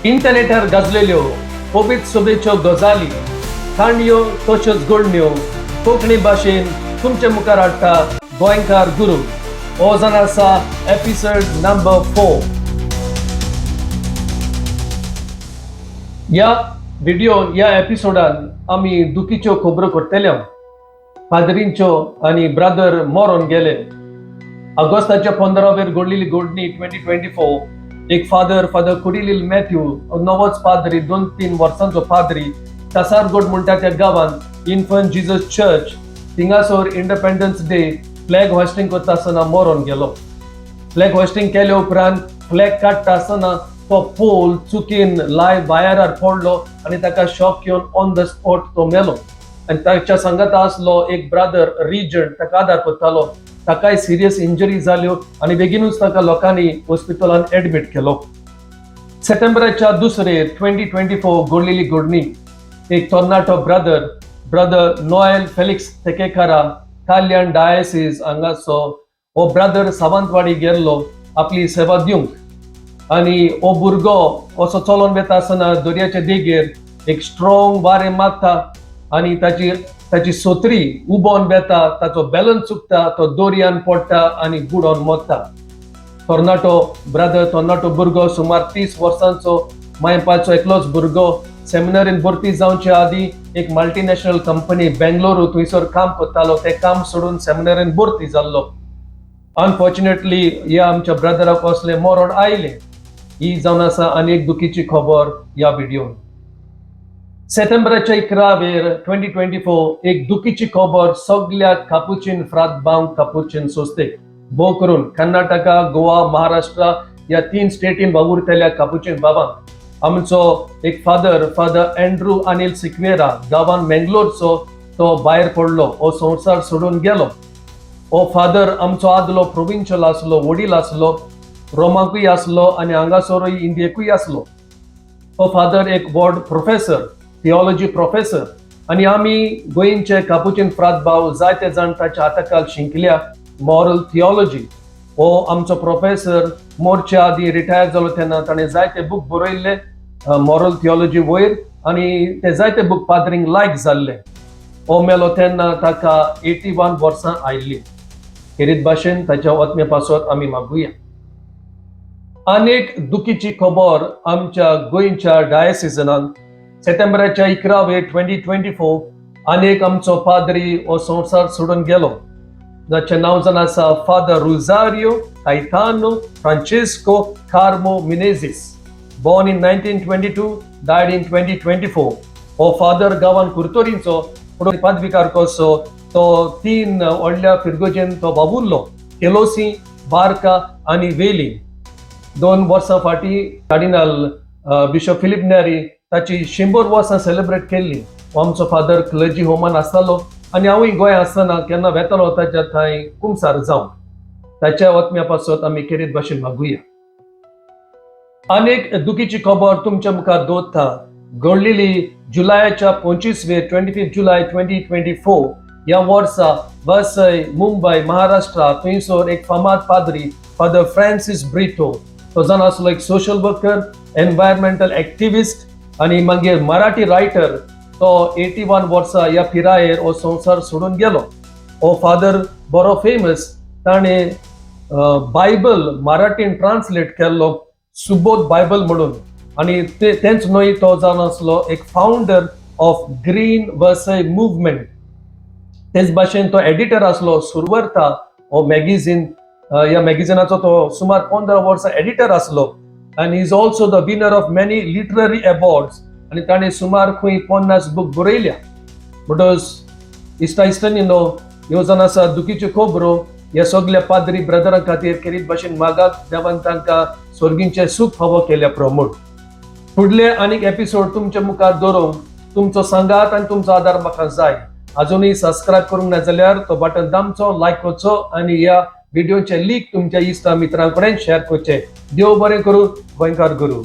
इंटरनेटार गाजलेल्यो कोबीत सोबेच्यो गजाली काणयो तश्योच घडण्यो कोंकणी भाशेन तुमचे मुखार हाडटा गोंयकार गुरू. हो जावन आसा एपिसोड नंबर 4. या व्हिडिओन या एपिसोडान आमी दुखीच्यो खबरो करतले. फादरींच्यो आनी ब्रदर मरून गेले. ऑगस्टाच्या 15 घडलेली घडणी 2024. एक फादर कुडिलील मॅथ्यू नवोच पाद्री 2-3 वर्सांचो पाद्री कासारगोड म्हणटा त्या गांवांत इन्फंट जीजस चर्च थिंगासोर इंडिपेंडन्स डे फ्लॅग होस्टिंग करता आसतना मरून गेलो. फ्लॅग होस्टिंग केल्या उपरांत फ्लॅग काडटा आसतना तो पोल चुकीन भायर पडलो आनी ताका शॉक येवन ऑन द स्पॉट तो मेलो. आनी ताच्या सांगाता आसलो एक ब्रदर रिजंट ताका आदार करतालो. ताकाय सिरियस इंजरी जाल्यो आनी बेगीनूच ताका लोकांनी हॉस्पिटलांत एडमिट केलो. सप्टेंबराच्या 2 2024 घडलेली घडणी. एक तरणाटो ब्रदर नोएल फेलिक्स सेक्वेरा कल्याण डायसिस हांगाचो हो ब्रदर सावंतवाडी गेल्लो आपली सेवा दिवंक आनी हो भुरगो असो चलोन वेता आसतना दर्याचे देगेर एक स्ट्रॉंग वारें मारता आनी ताची सोत्री उबोन बेता, ताचो बॅलन्स चुकता, तो दोरयान पडटा आनी बुडोन मरता. तरणाटो भुरगो सुमार 30 वर्सांचो मायपाचो एकलोच भुरगो सेमिनारीन भरती जावचे आदी एक मल्टीनॅशनल कंपनी बेंगलोरू थंयसर काम करतालो. ते काम सोडून सेमिनारीन भरती जाल्लो. अनफॉर्च्युनेटली ह्या आमच्या ब्रदराक असले मरण आयले. ही जावन आसा आनी एक दुखीची खबर ह्या व्हिडिओन. सप्टेंबराच्या 11 2024 एक दुखीची खबर सगळ्या कापुचीन फ्रातबांक कापुचीन सोस्तेक. भोव करून कर्नाटका, गोवा, महाराष्ट्र ह्या 3 स्टेटीन वावुरतल्या कापुचीन बाबांक आमचो एक फादर अँड्रू अनिल सिक्वेरा गांवान मंगलोरचो तो भायर पडलो. हो संवसार सोडून गेलो. हो फादर आमचो आदलो प्रोविन्शियल आसलो, वडील आसलो, रोमांकूय आसलो आनी हांगासरूय इंडियेकूय आसलो. हो फादर एक वर्ड प्रोफेसर, थियोलॉजी प्रोफेसर आनी आमी गोंयचे कापुचीन फ्रातभाव जायते जाण ताच्या हाताखाल शिंकल्या मॉरल थियोलॉजी. हो आमचो प्रोफेसर मोरच्या आदी रिटायर जालो तेन्ना ताणें जायते बूक बरयल्ले मॉरल थियोलॉजी वयर आनी ते जायते बूक पाद्रींक लायक जाल्ले. हो मेलो तेन्ना ताका 81 वर्सां आयिल्ली. खेरीत भाशेन ताच्या वतम्या पासत आमी मागुया. आनीक दुखीची खबर आमच्या गोंयच्या डायसिजनान. सप्टेंबराच्या 11 2024 आनीक आमचो पाद्री हो संवसार सोडून गेलो. जाचे नांव जावन आसा father Rosario Caetano Francesco Carmo Menezes. born in 1922, died in 2024. हो फादर गांवान कुर्तोरींचो पुढे पदविकार कसो तो 3 व्हडल्या फिरगोजेन तो वावुरलो. केलोसी, बार्का आनी वेली. 2 वर्सां फाटीं कार्डिनल बिशप फिलिप नेरी ताची 100 वर्सां सेलिब्रेट केल्ली. हो आमचो फादर क्लर्जी होमान आसतालो आनी हांवूय गोंय आसतना केन्ना वेतालो ताच्या थंय कुमसार जावंक. ताच्या वतम्या पासत आमी खेरीत भाशेन मागुया. आनीक दुखीची खबर तुमच्या मुखार दवरता. घडलेली जुलयाच्या 25 जुलय 2024 ह्या वर्सा वसई, मुंबय, महाराष्ट्रा थंयसर एक फामाद पाद्री फादर फ्रांसीस ब्रिटो. तो जावन आसलो एक सोशल वर्कर, एनवायरमेंटल एक्टिविस्ट आनी मागीर मराठी रायटर. तो 81 वर्सां ह्या पिरायेर हो संवसार सोडून गेलो. हो फादर बरो फेमस. ताणें बायबल मराठीन ट्रान्सलेट केल्लो, सुबोध बायबल म्हणून. आनी तेंच न्हय तो जावन आसलो एक founder of green Vasai movement. तेच भाशेन तो एडिटर आसलो सुरवर्ता हो मॅगझीन. ह्या मॅगझिनाचो तो सुमार 15 वर्सां एडिटर आसलो. and he is also the winner of many literary awards आणि ताणे सुमार खंय 50 बूक बरयल्या. म्हणटच इश्टांनी न्हू ह्यो जावन आसा दुखीच्यो खबरो ह्या सगळ्या पाद्री ब्रदरां खातीर खेरीत भाशेन मागात देवान तांकां स्वर्गींचे सूख फावो केल्या प्रमोट. फुडले आनीक एपिसोड तुमच्या मुखार दवरूंक तुमचो सांगात आनी तुमचो आदार म्हाका जाय. अजुनूय सबस्क्रायब करूंक ना जाल्यार तो बटन दामचो, लायक करचो आनी ह्या व्हिडिओचे लिंक तुमच्या इश्टा मित्रां कडेन शेअर करचे. देव बरें करूं. गोंयकार गुरू.